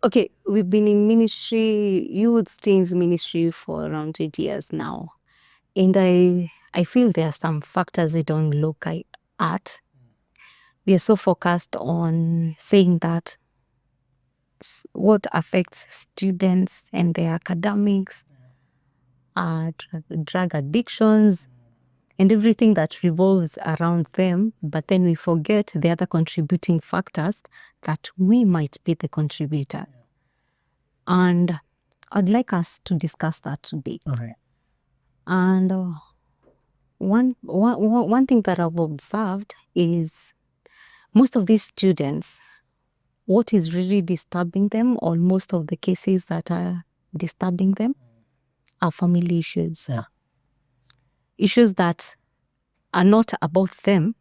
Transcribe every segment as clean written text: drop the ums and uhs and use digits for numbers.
Okay, we've been in ministry, youth teens ministry for around 20 years now. And I feel there are some factors we don't look at. We are so focused on saying that what affects students and their academics, drug addictions, and everything that revolves around them. But then we forget the other contributing factors that we might be the contributor. And I'd like us to discuss that today. Okay. And one thing that I've observed is most of these students, what is really disturbing them, or most of the cases that are disturbing them, are family issues. Yeah. Issues that are not about them,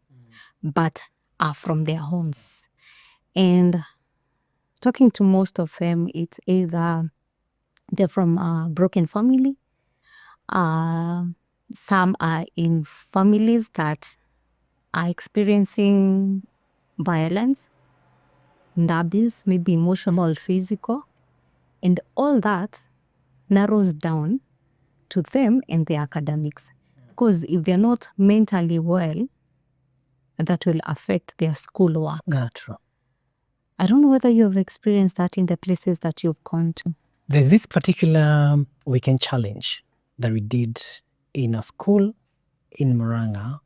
but are from their homes. And talking to most of them, it's either they're from a broken family, some are in families that are experiencing violence and abuse, maybe emotional or physical, and all that narrows down to them and their academics. Because if they're not mentally well, that will affect their schoolwork. Yeah, true. I don't know whether you've experienced that in the places that you've gone to. There's this particular weekend challenge that we did in a school in Murang'a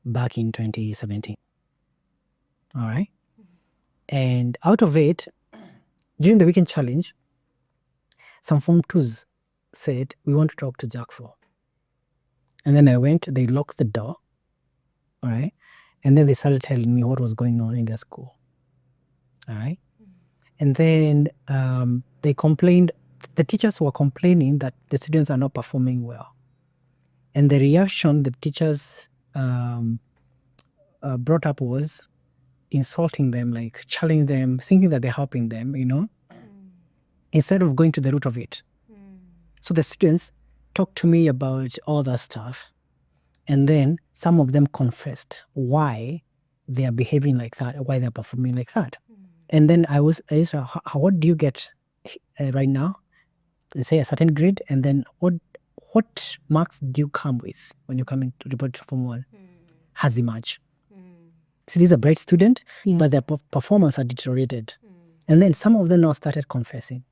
back in 2017. All right. And out of it, during the weekend challenge, some Form 2s said, we want to talk to Jakfu. And then I went, they locked the door. All right. And then they started telling me what was going on in their school. All right. And then they complained, the teachers were complaining that the students are not performing well. And the reaction the teachers brought up was insulting them, like challenging them, thinking that they're helping them, instead of going to the root of it. So the students talked to me about all that stuff. And then some of them confessed why they are behaving like that, why they're performing like that. And then I used to, what do you get right now? They say a certain grade, and then what marks do you come with when you come in to report to Form 1? Has emerged. So these are bright students, but their performance are deteriorated. And then some of them now started confessing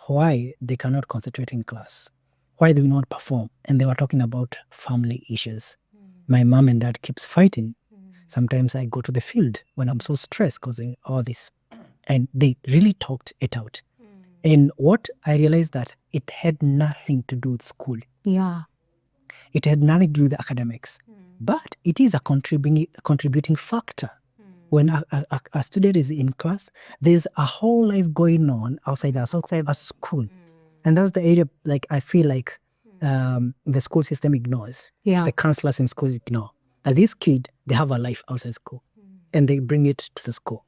why they cannot concentrate in class, why they will not perform. And they were talking about family issues. My mom and dad keeps fighting. Sometimes I go to the field when I'm so stressed causing all this. And they really talked it out. And what I realized that it had nothing to do with school. Yeah. It had nothing to do with the academics. But it is a contributing factor. When a student is in class, there's a whole life going on outside a school. And that's the area, like, I feel like the school system ignores. Yeah. The counselors in schools ignore. That these kids, they have a life outside school. And they bring it to the school.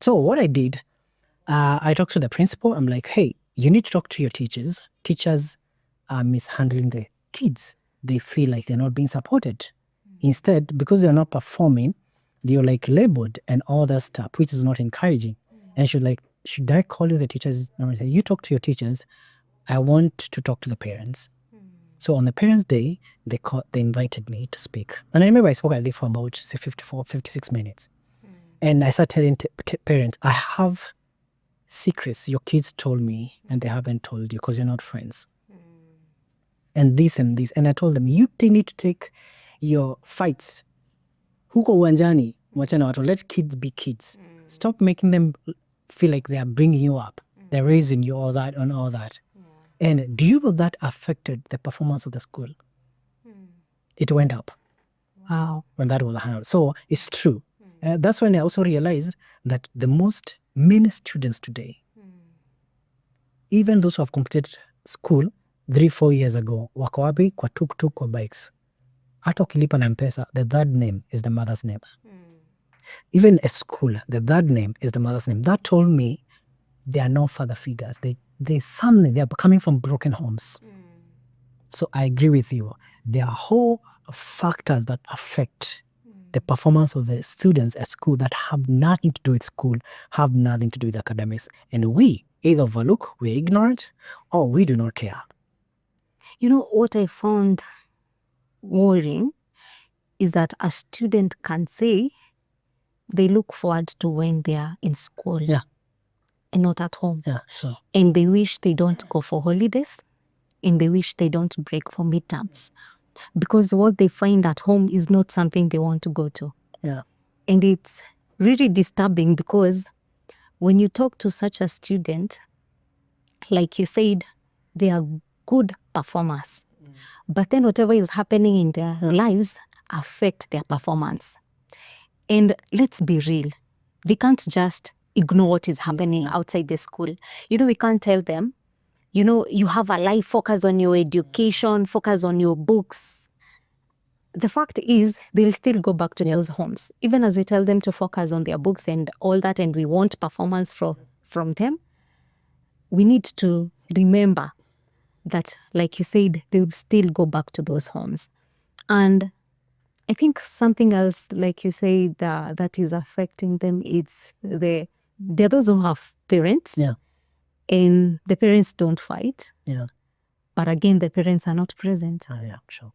So what I did, I talked to the principal. I'm like, hey, you need to talk to your teachers. Teachers are mishandling the kids. They feel like they're not being supported. Instead, because they're not performing, they're like labeled and all that stuff, which is not encouraging. And she's like, should I call you the teachers? And I say, you talk to your teachers. I want to talk to the parents. So on the parents' day, they invited me to speak. And I remember I spoke, I think, for about, say, 56 minutes. And I started telling parents, I have secrets your kids told me and they haven't told you because you're not friends. And this and this. And I told them, you need to take your fights. Huko uwanjani, wachana watu, let kids be kids. Stop making them feel like they are bringing you up. They're raising you, all that and all that. And do you know that affected the performance of the school? It went up. Wow. When that was handled. So it's true. That's when I also realized that the many students today, even those who have completed school 3-4 years ago, wako wapi kwa tuk-tuk, kwa bikes. Hata ukilipa na M-Pesa, the third name is the mother's name. Even a school, the third name is the mother's name. That told me they are no father figures. They are coming from broken homes. So I agree with you. There are whole factors that affect the performance of the students at school that have nothing to do with school, have nothing to do with academics. And we, either overlook, we're ignorant, or we do not care. You know what I found worrying is that a student can say they look forward to when they are in school and not at home. Yeah, sure. And they wish they don't go for holidays, and they wish they don't break for midterms, because what they find at home is not something they want to go to. Yeah. And it's really disturbing, because when you talk to such a student, like you said, they are good performers. But then whatever is happening in their lives affect their performance. And let's be real, they can't just ignore what is happening outside the school. You know, we can't tell them, you know, you have a life, focus on your education, focus on your books. The fact is, they'll still go back to those homes. Even as we tell them to focus on their books and all that, and we want performance from them, we need to remember that, like you said, they'll still go back to those homes. And I think something else, like you say, that is affecting them is there are those who have parents, and the parents don't fight. But again, the parents are not present. Sure.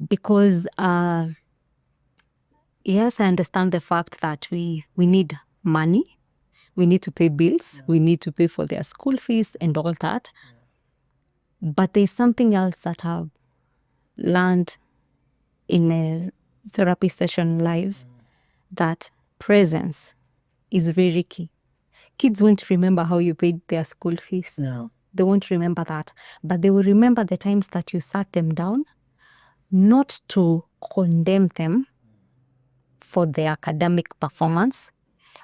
Because yes, I understand the fact that we need money, we need to pay bills, we need to pay for their school fees and all that. But there's something else that I've learned in a therapy session lives, that presence is very key. Kids won't remember how you paid their school fees. No. They won't remember that. But they will remember the times that you sat them down, not to condemn them for their academic performance,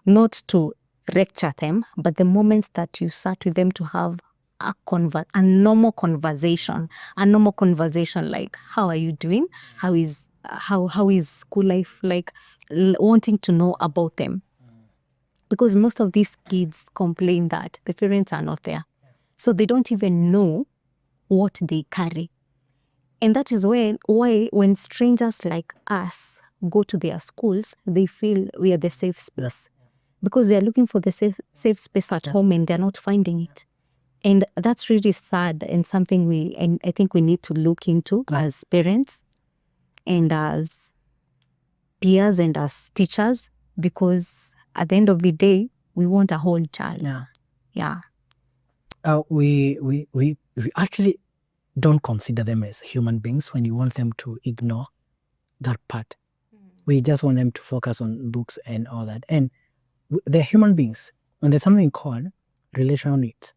not to lecture them, but the moments that you sat with them to have a normal conversation, like, how are you doing? How is school life like? Wanting to know about them. Because most of these kids complain that the parents are not there. So they don't even know what they carry. And that is why when strangers like us go to their schools, they feel we are the safe space. Because they are looking for the safe space at home, and they're not finding it. And that's really sad, and something I think we need to look into as parents and as peers and as teachers, because at the end of the day, we want a whole child. Yeah. We actually don't consider them as human beings when you want them to ignore that part. We just want them to focus on books and all that. And they're human beings. And there's something called relational needs.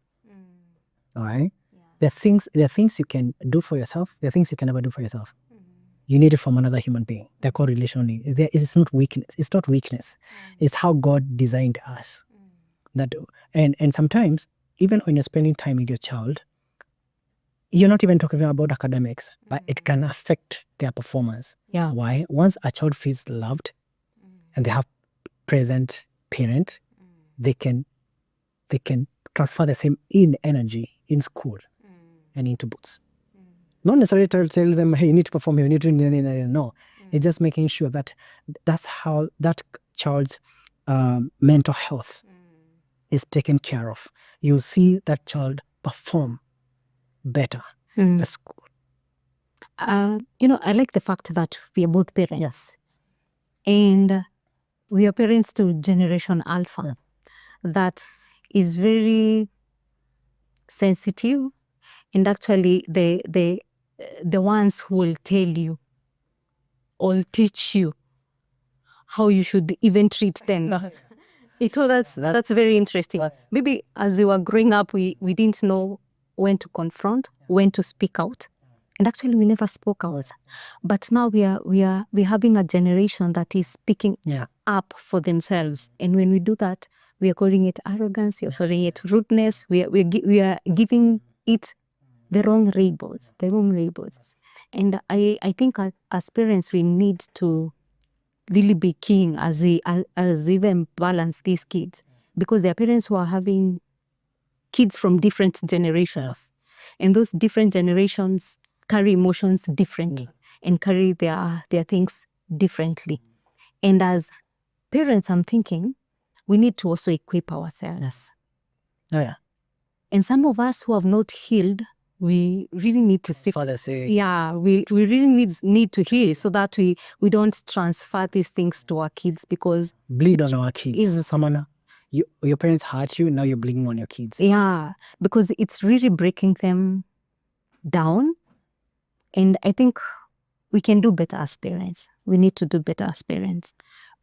All right? There are things you can do for yourself. There are things you can never do for yourself. You need it from another human being. They're called relational needs. It's not weakness. It's not weakness. It's how God designed us. And sometimes, even when you're spending time with your child, you're not even talking about academics, but it can affect their performance. Why? Once a child feels loved and they have present parent, they can transfer the same energy in school and into books. Not necessarily tell them, hey, you need to perform, you need to no. It's just making sure that that's how that child's mental health is taken care of. You see that child perform better at school. I like the fact that we are both parents. And we are parents to Generation Alpha. That is very sensitive, and actually the ones who will tell you or teach you how you should even treat them. That's very interesting. Maybe as we were growing up, we didn't know when to confront, when to speak out. And actually we never spoke out. But now we're having a generation that is speaking up for themselves. And when we do that, we are calling it arrogance, we are calling it rudeness, we are giving it the wrong labels. And I think as parents, we need to really be keen as we even balance these kids, because there are parents who are having kids from different generations, and those different generations carry emotions differently and carry their things differently. And as parents, I'm thinking we need to also equip ourselves Oh, yeah. And some of us who have not healed, we really need to seek. Father say, Yeah, we really need to heal so that we don't transfer these things to our kids, because bleed on our kids. is Someone, your parents hurt you, now you're bleeding on your kids. yeah, because it's really breaking them down. And I think we can do better as parents. We need to do better as parents.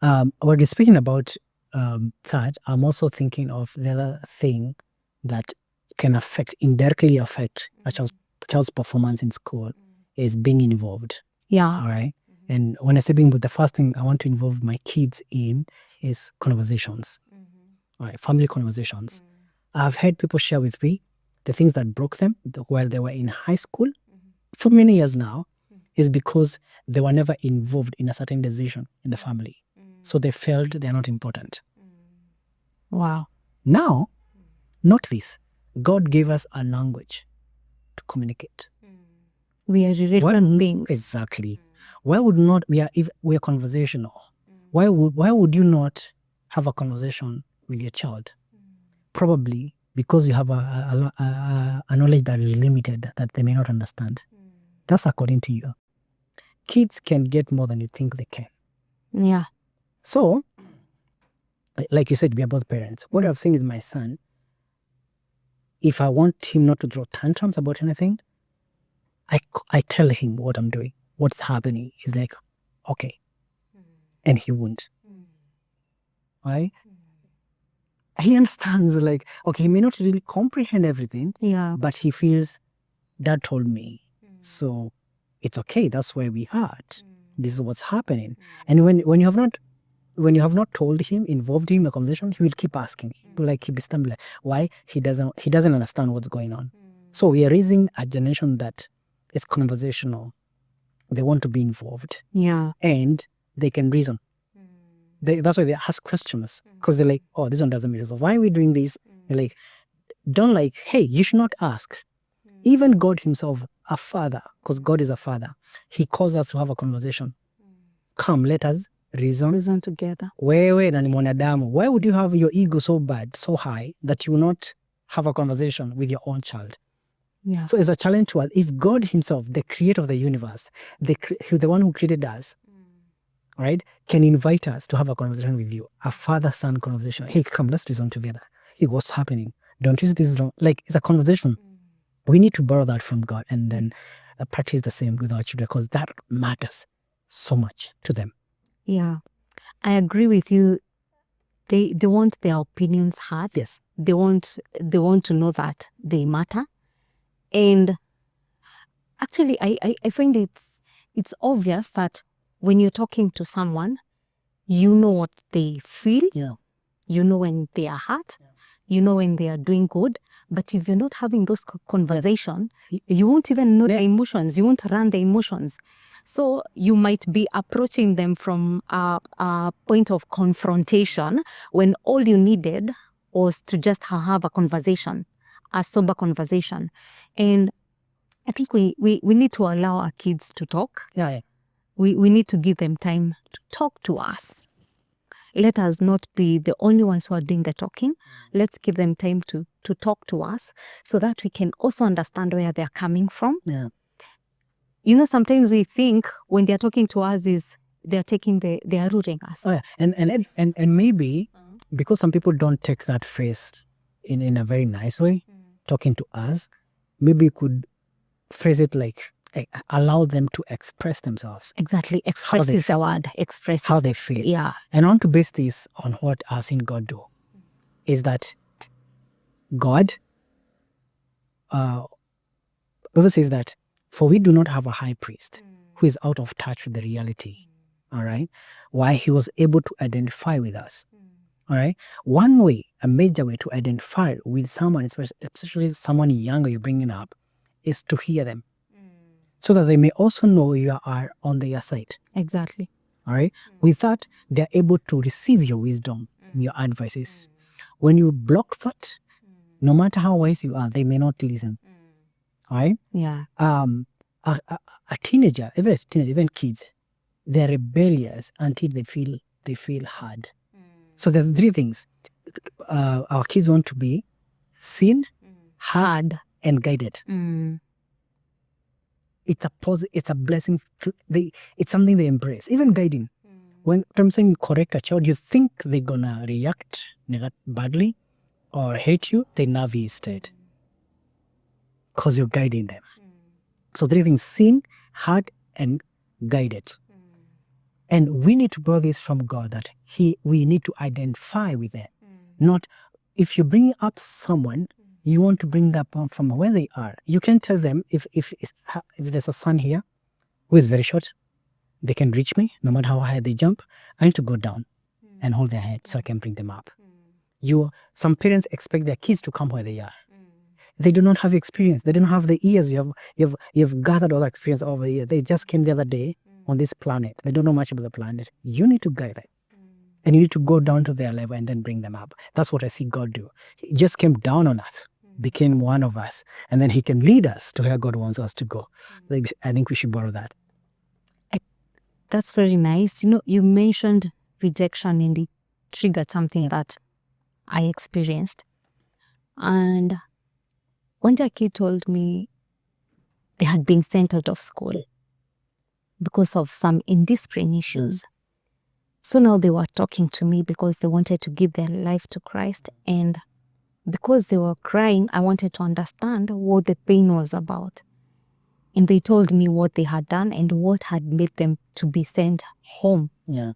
When you're speaking about that, I'm also thinking of the other thing that can indirectly affect a child's performance in school is being involved. Yeah. All right. And when I say being involved, the first thing I want to involve my kids in is conversations. All right, family conversations. I've heard people share with me the things that broke them while they were in high school for many years now is because they were never involved in a certain decision in the family. So they felt they're not important. Wow. Now, note this. God gave us a language to communicate. We are relation beings. Exactly. Why would not we are conversational? Why would you not have a conversation with your child? Probably because you have a knowledge that is limited that they may not understand. That's according to you. Kids can get more than you think they can. Yeah. So, like you said, we are both parents. What I've seen with my son, if I want him not to throw tantrums about anything, I tell him what I'm doing, what's happening. He's like, okay. And he won't. Right? He understands, like, okay, he may not really comprehend everything, Yeah. but he feels, Dad told me. So it's okay. That's where we are. This is what's happening. And when you have not told him, involved him in the conversation, he will keep asking. Like he'll be stumbling. Why? He doesn't understand what's going on. So we are raising a generation that is conversational. They want to be involved. Yeah. And they can reason. That's why they ask questions. Because they're like, oh, this one doesn't make sense. Why are we doing this? They're like, hey, you should not ask. Even God himself, a father, because God is a father, he calls us to have a conversation. Come, let us reason together. Wewe na ni mwanadamu. Why would you have your ego so bad, so high, that you will not have a conversation with your own child? Yeah. So it's a challenge to us. If God himself, the creator of the universe, the one who created us, right, can invite us to have a conversation with you, a father-son conversation. Hey, come, let's reason together. Hey, what's happening? Don't you see this is wrong? Like, it's a conversation. We need to borrow that from God and then practice the same with our children, because that matters so much to them. Yeah. I agree with you. They want their opinions heard. Yes. They want to know that they matter. And actually, I find it's obvious that when you're talking to someone, you know what they feel. Yeah. You know when they are hurt. Yeah. You know when they are doing good. But if you're not having those conversations, you won't even know the emotions. You won't run the emotions. So you might be approaching them from a point of confrontation when all you needed was to just have a conversation, a sober conversation. And I think we need to allow our kids to talk. Yeah. We need to give them time to talk to us. Let us not be the only ones who are doing the talking. Let's give them time to talk to us so that we can also understand where they're coming from. Yeah. You know, sometimes we think when they're talking to us is they're ruling us. Oh, yeah. And maybe because some people don't take that phrase in a very nice way, talking to us, maybe you could phrase it like allow them to express themselves. Exactly. Express is the word. Express how they feel. Yeah. And I want to base this on what I've seen God do. Is that God, Bible says that, for we do not have a high priest who is out of touch with the reality. All right. Why he was able to identify with us. All right. One way, a major way to identify with someone, especially someone younger you're bringing up, is to hear them. So that they may also know you are on their side. Exactly. All right. With that, they're able to receive your wisdom, your advices. When you block that, no matter how wise you are, they may not listen. All right. Yeah. A teenager, even kids, they're rebellious until they feel hard. So there are three things. Our kids want to be seen, heard, and guided. It's a blessing. It's something they embrace. Even guiding. When I'm saying you correct a child, you think they're gonna react badly or hate you, they love you instead. Because you're guiding them. So they're being seen, heard, and guided. And we need to borrow this from God, that we need to identify with them. Not, if you bring up someone, you want to bring that up from where they are. You can tell them, if there's a son here who is very short, they can reach me, no matter how high they jump. I need to go down and hold their head so I can bring them up. Some parents expect their kids to come where they are. They do not have experience. They don't have the years. You've gathered all the experience over the years. They just came the other day on this planet. They don't know much about the planet. You need to guide them. And you need to go down to their level and then bring them up. That's what I see God do. He just came down on earth, became one of us, and then he can lead us to where God wants us to go. I think we should borrow that. That's very nice. You mentioned rejection, and it triggered something that I experienced. And one day a kid told me they had been sent out of school because of some indiscipline issues. So now they were talking to me because they wanted to give their life to Christ. And because they were crying, I wanted to understand what the pain was about. And they told me what they had done and what had made them to be sent home. Yeah.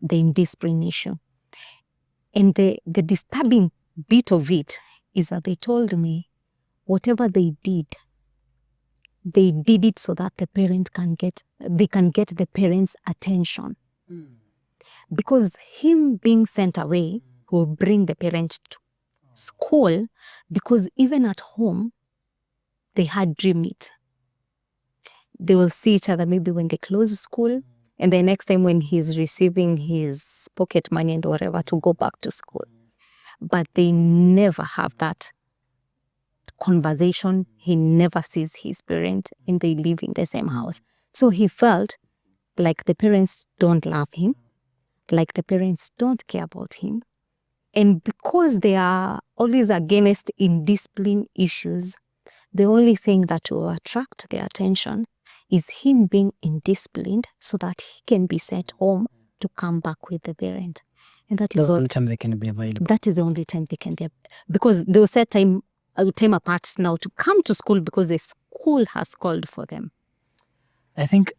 The indiscipline issue. And the disturbing bit of it is that they told me whatever they did it so that the parent can get the parents' attention. Because him being sent away will bring the parents to school, because even at home, they had dream it. They will see each other maybe when they close school, and the next time when he's receiving his pocket money and whatever to go back to school. But they never have that conversation. He never sees his parents, and they live in the same house. So he felt like the parents don't love him, like the parents don't care about him. And because they are always against indiscipline issues, the only thing that will attract their attention is him being indisciplined so that he can be sent home to come back with the parent. And that's the only time they can be available. That is the only time they can be, because they'll set time apart now to come to school because the school has called for them. I think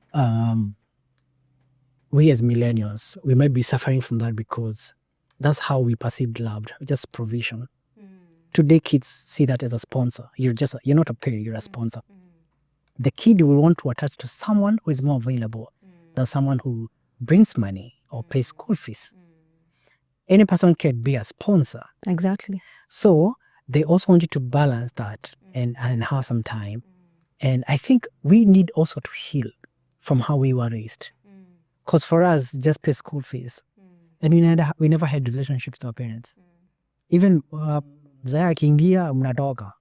we as millennials, we might be suffering from that because that's how we perceived love, just provision. Today kids see that as a sponsor. You're not a parent, you're a sponsor. The kid will want to attach to someone who is more available than someone who brings money or pays school fees. Any person can be a sponsor. Exactly. So they also want you to balance that and have some time. And I think we need also to heal from how we were raised. Because for us, just pay school fees. And we never had relationships with our parents. Even Zaya akiingia mnatoka.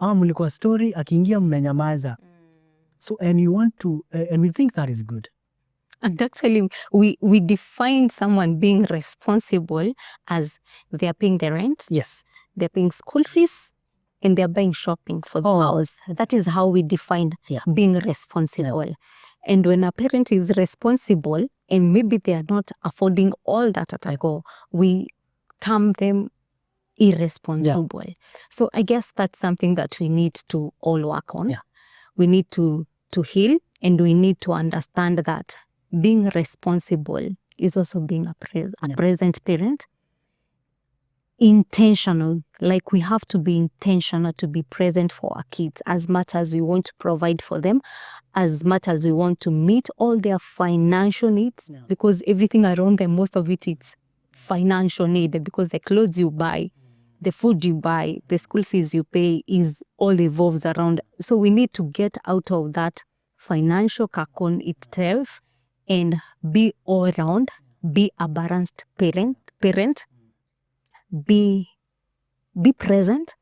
Mlikuwa story akiingia mnanyamaza. So and you want to and we think that is good. And actually we define someone being responsible as they are paying the rent. Yes. They're paying school fees and they're buying shopping for the house. That is how we define being responsible. Yeah. And when a parent is responsible and maybe they are not affording all that at a go, we term them irresponsible. Yeah. So I guess that's something that we need to all work on. Yeah. We need to heal, and we need to understand that being responsible is also being a present parent. Intentional, like we have to be intentional to be present for our kids as much as we want to provide for them, as much as we want to meet all their financial needs, because everything around them, most of it's financial need, because the clothes you buy, the food you buy, the school fees you pay is all evolves around. So we need to get out of that financial cocoon itself and be all around, be a balanced parent, be present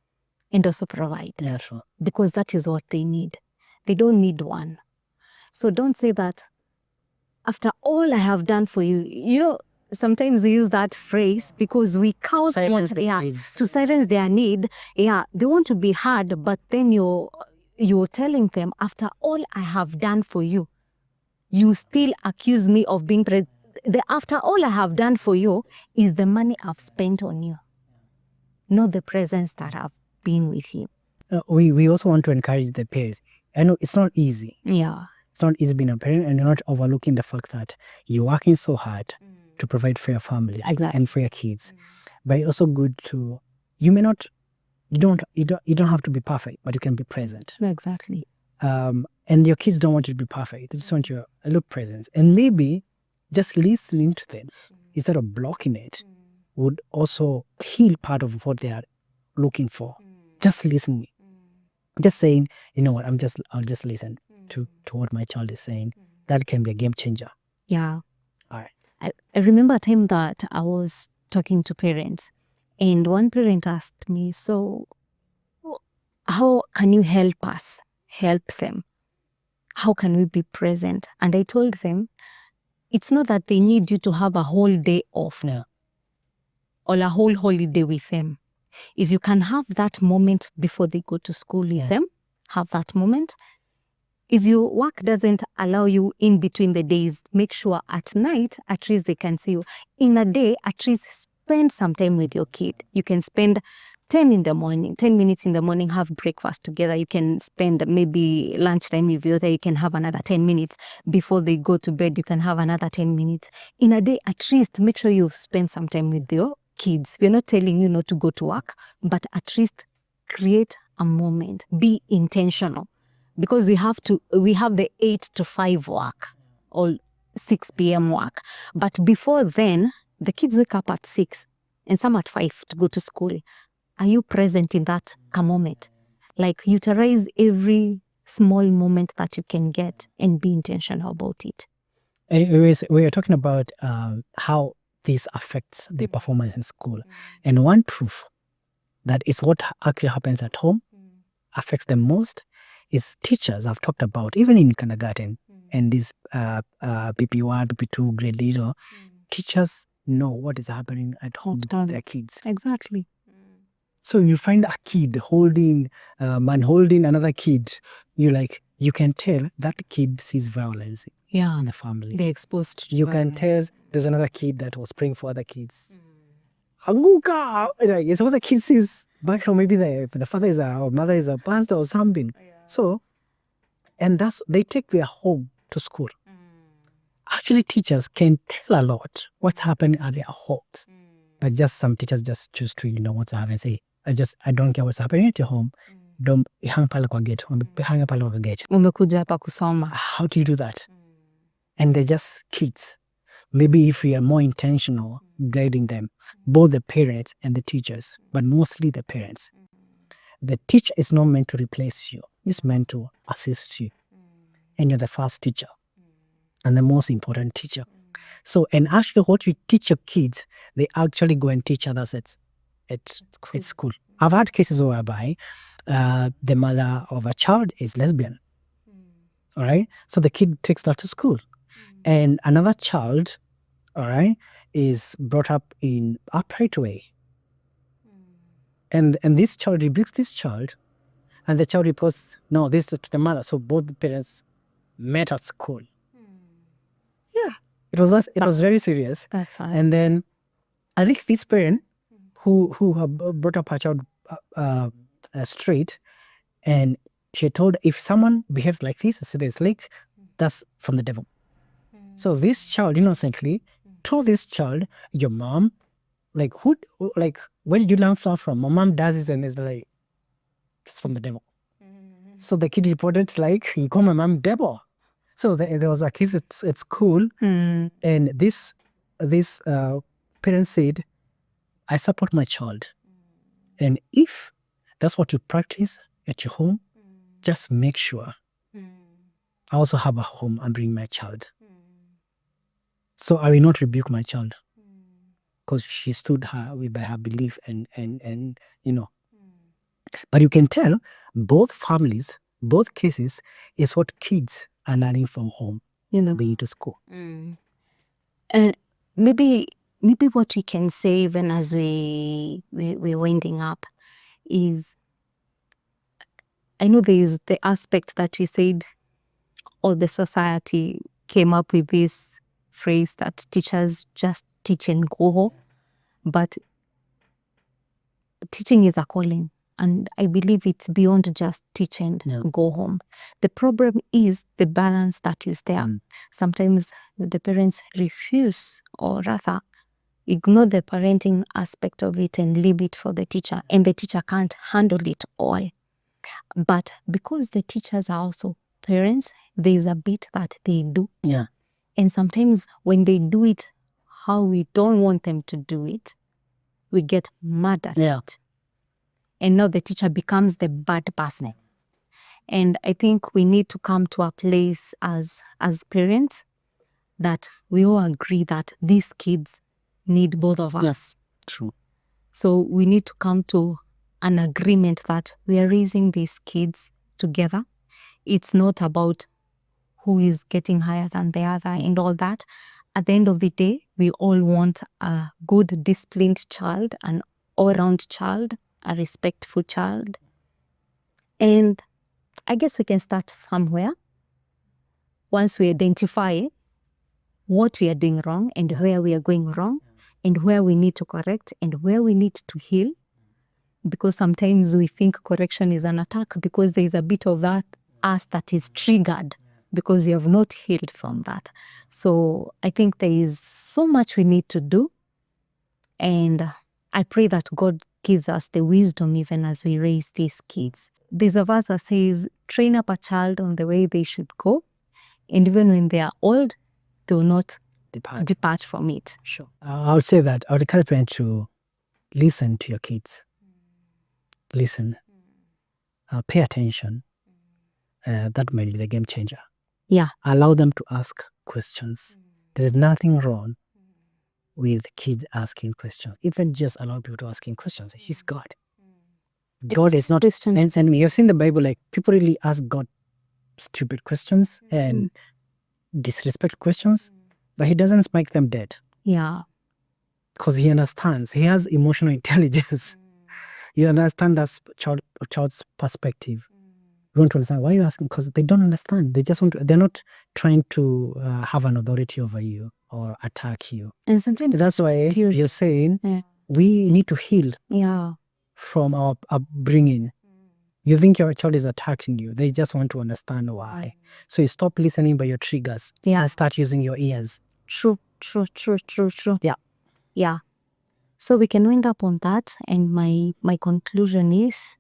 and also provide. Yeah, sure. Because that is what they need. They don't need one. So don't say that after all I have done for you, sometimes we use that phrase because we count Silence what the they are needs. to silence their need. Yeah, they want to be heard, but then you're telling them, after all I have done for you, you still accuse me of being after all I have done for you is the money I've spent on you, not the presence that I've been with you. We also want to encourage the parents. I know it's not easy. Yeah. It's not easy being a parent, and you're not overlooking the fact that you're working so hard to provide for your family and for your kids. But it's also good to, you don't have to be perfect, but you can be present. Exactly. And your kids don't want you to be perfect. They just want you to look present. And maybe just listening to them instead of blocking it would also heal part of what they are looking for. Just listening. Just saying, you know what, I'll just listen to what my child is saying. That can be a game changer. Yeah. All right. I remember a time that I was talking to parents, and one parent asked me, so how can you help us help them? How can we be present? And I told them, it's not that they need you to have a whole day off or a whole holiday with them. If you can have that moment before they go to school with them, have that moment. If your work doesn't allow you in between the days, make sure at night, at least they can see you. In a day, at least spend some time with your kid. You can spend 10 minutes in the morning, have breakfast together. You can spend maybe lunchtime with you there. You can have another 10 minutes. Before they go to bed, you can have another 10 minutes. In a day, at least make sure you've spent some time with your kids. We're not telling you not to go to work, but at least create a moment. Be intentional. Because we have the 8 to 5 work or 6 p.m. work. But before then, the kids wake up at 6 and some at 5 to go to school. Are you present in that moment? Like, utilize every small moment that you can get and be intentional about it. Anyways, we are talking about how this affects the performance in school. And one proof that is what actually happens at home affects them most is teachers. I've talked about, even in kindergarten and this PP1, PP2 grade leader, teachers know what is happening at home with their kids. Exactly. So you find a kid holding another kid, you can tell that kid sees violence in the family. They're exposed to You can tell there's another kid that was praying for other kids. Anguka! It's what the kid sees back home. Maybe the father or mother is a pastor or something. So, and they take their home to school. Actually, teachers can tell a lot what's happening at their homes. But just some teachers just choose to ignore what's happening and say, I don't care what's happening at your home. Don't hang pale kwa gate. Hang pale kwa gate. Umekuja hapa kusoma. How do you do that? And they're just kids. Maybe if we are more intentional guiding them, both the parents and the teachers, but mostly the parents. The teacher is not meant to replace you. It's meant to assist you. And you're the first teacher and the most important teacher. So, and actually what you teach your kids, they actually go and teach others at school. I've had cases whereby the mother of a child is lesbian. All right. So the kid takes that to school. And another child, all right, is brought up in upright way. And this child rebukes this child, and the child reports, no, this to the mother. So both the parents met at school. Yeah. It was very serious. That's fine. And then I think this parent who brought up her child straight, and she told, if someone behaves like this, that's from the devil. So this child innocently told this child, your mom, where did you learn from? My mom does this, and it's like, it's from the devil. So the kid reported, you call my mom devil. So there was a case at school, and this parent said, I support my child. And if that's what you practice at your home, just make sure I also have a home and bring my child. So I will not rebuke my child because she stood by her belief and But you can tell both families, both cases is what kids are learning from home, being to school. And maybe maybe what we can say even as we're winding up is, I know there is the aspect that we said all the society came up with this phrase that teachers just teach and go home. But teaching is a calling. And I believe it's beyond just teach and go home. The problem is the balance that is there. Sometimes the parents refuse, or rather ignore the parenting aspect of it and leave it for the teacher. And the teacher can't handle it all. But because the teachers are also parents, there's a bit that they do. Yeah. And sometimes when they do it how we don't want them to do it, we get mad at it. And now the teacher becomes the bad person. And I think we need to come to a place as parents that we all agree that these kids need both of us. True. So we need to come to an agreement that we are raising these kids together. It's not about who is getting higher than the other and all that. At the end of the day, we all want a good, disciplined child, an all-round child, a respectful child. And I guess we can start somewhere. Once we identify what we are doing wrong and where we are going wrong and where we need to correct and where we need to heal. Because sometimes we think correction is an attack because there is a bit of that us that is triggered because you have not healed from that. So I think there is so much we need to do. And I pray that God gives us the wisdom even as we raise these kids. There's a verse that says, train up a child on the way they should go. And even when they are old, they will not depart from it. Sure. I would say that I would encourage parents to listen to your kids. Listen. Pay attention. That might be the game changer. Yeah. Allow them to ask questions. There's nothing wrong with kids asking questions. Even just allow people to ask him questions. He's God. God is not and you've seen the Bible, like people really ask God stupid questions and disrespect questions, but he doesn't smite them dead. Yeah. Because he understands. He has emotional intelligence. He understands that child's perspective. You want to understand why you're asking, because they don't understand. They just want to, they're not trying to have an authority over you or attack you. And sometimes that's why you're saying we need to heal from our upbringing. You think your child is attacking you. They just want to understand why. So you stop listening by your triggers and start using your ears. True. Yeah. Yeah. So we can wind up on that. And my conclusion is,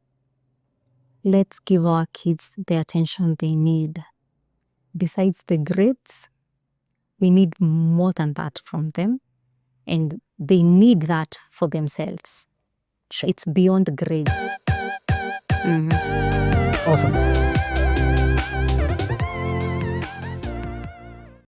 let's give our kids the attention they need. Besides the grades, we need more than that from them. And they need that for themselves. It's beyond grades. Awesome.